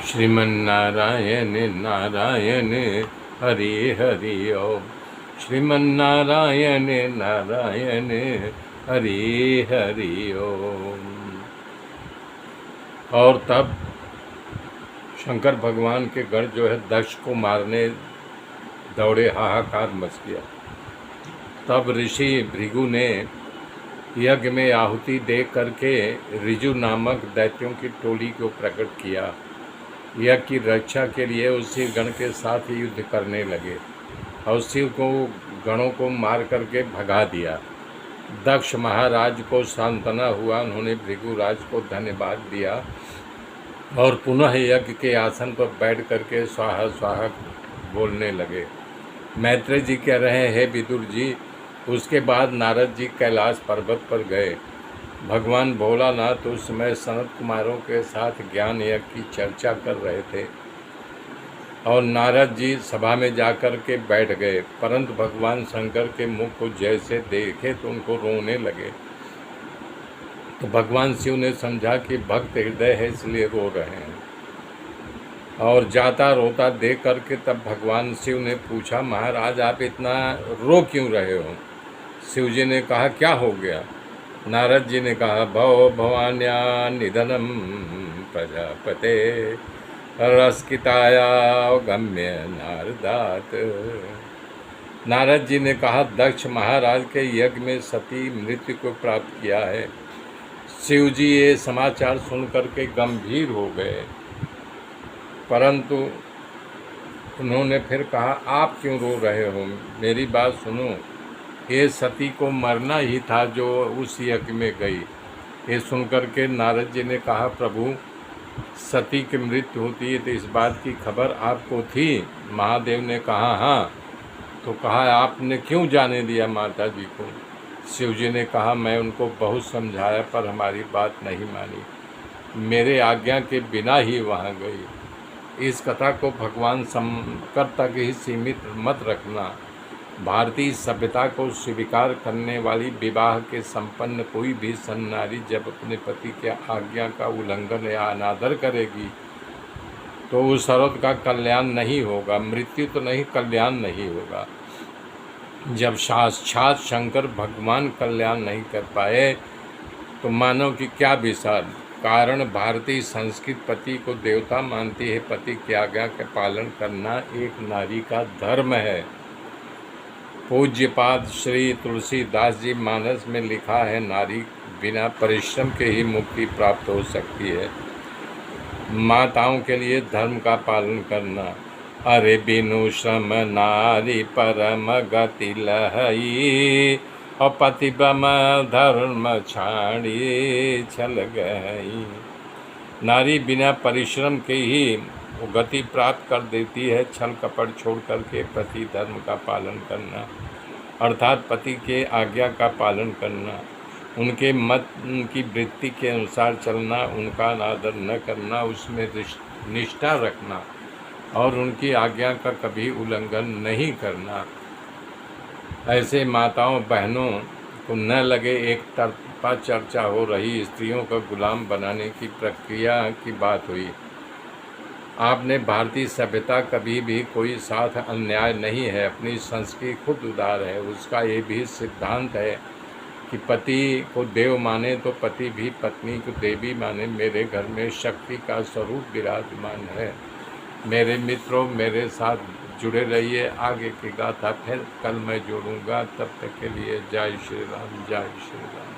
श्रीमन्नारायण नारायण हरि हरि ओम। श्रीमन्नारायण नारायण हरि हरि ओम। और तब शंकर भगवान के गण जो है दक्ष को मारने दौड़े, हाहाकार मच गया। तब ऋषि भृगु ने यज्ञ में आहुति दे करके ऋजु नामक दैत्यों की टोली को प्रकट किया। यज्ञ की रक्षा के लिए उसी गण के साथ युद्ध करने लगे और शिव को गणों को मार करके भगा दिया। दक्ष महाराज को सांत्वना हुआ, उन्होंने भृगुराज को धन्यवाद दिया और पुनः यज्ञ के आसन पर बैठ करके स्वाहा स्वाहा बोलने लगे। मैत्रेय जी कह रहे हैं, विदुर जी, उसके बाद नारद जी कैलाश पर्वत पर गए। भगवान भोलानाथ उस समय सनत कुमारों के साथ ज्ञान यज्ञ की चर्चा कर रहे थे और नारद जी सभा में जाकर के बैठ गए, परंतु भगवान शंकर के मुख को जैसे देखे तो उनको रोने लगे। तो भगवान शिव ने समझा कि भक्त हृदय है इसलिए रो रहे हैं, और जाता रोता देख करके तब भगवान शिव ने पूछा, महाराज आप इतना रो क्यों रहे हो? शिव जी ने कहा, क्या हो गया? नारद जी ने कहा, भव भवान्या निधनम प्रजापते रसकिताया गम्य नारदात। नारद जी ने कहा, दक्ष महाराज के यज्ञ में सती मृत्यु को प्राप्त किया है। शिव जी ये समाचार सुनकर के गंभीर हो गए, परंतु उन्होंने फिर कहा, आप क्यों रो रहे हो? मेरी बात सुनो, ये सती को मरना ही था जो उस यज्ञ में गई। ये सुनकर के नारद जी ने कहा, प्रभु सती की मृत्यु होती है तो इस बात की खबर आपको थी? महादेव ने कहा, हाँ। तो कहा, आपने क्यों जाने दिया माता जी को? शिव जी ने कहा, मैं उनको बहुत समझाया पर हमारी बात नहीं मानी, मेरे आज्ञा के बिना ही वहाँ गई। इस कथा को भगवान शंकर तक ही सीमित मत रखना। भारतीय सभ्यता को स्वीकार करने वाली विवाह के संपन्न कोई भी सन्नारी जब अपने पति के आज्ञा का उल्लंघन या अनादर करेगी तो उस औरत का कल्याण नहीं होगा, मृत्यु तो नहीं, कल्याण नहीं होगा। जब साक्षात शंकर भगवान कल्याण नहीं कर पाए तो मानव की क्या विशाल कारण। भारतीय संस्कृति पति को देवता मानती है, पति की आज्ञा का पालन करना एक नारी का धर्म है। पूज्यपाद श्री तुलसीदास जी मानस में लिखा है, नारी बिना परिश्रम के ही मुक्ति प्राप्त हो सकती है। माताओं के लिए धर्म का पालन करना। अरे बिनु श्रम नारी परम गति लहई, और पति ब्रह्म धर्म छाड़ी छल गई। नारी बिना परिश्रम के ही वो गति प्राप्त कर देती है। छल कपट छोड़ करके पति धर्म का पालन करना, अर्थात पति के आज्ञा का पालन करना, उनके मत उनकी वृत्ति के अनुसार चलना, उनका अनादर न करना, उसमें निष्ठा रखना और उनकी आज्ञा का कभी उल्लंघन नहीं करना। ऐसे माताओं बहनों को न लगे एक तरफा चर्चा हो रही, स्त्रियों का गुलाम बनाने की प्रक्रिया की बात हुई। आपने भारतीय सभ्यता कभी भी कोई साथ अन्याय नहीं है, अपनी संस्कृति खुद उदार है। उसका ये भी सिद्धांत है कि पति को देव माने तो पति भी पत्नी को देवी माने। मेरे घर में शक्ति का स्वरूप विराजमान है। मेरे मित्रों, मेरे साथ जुड़े रहिए। आगे की गाथा फिर कल मैं जोड़ूंगा। तब तक के लिए जय श्री राम, जय श्री राम।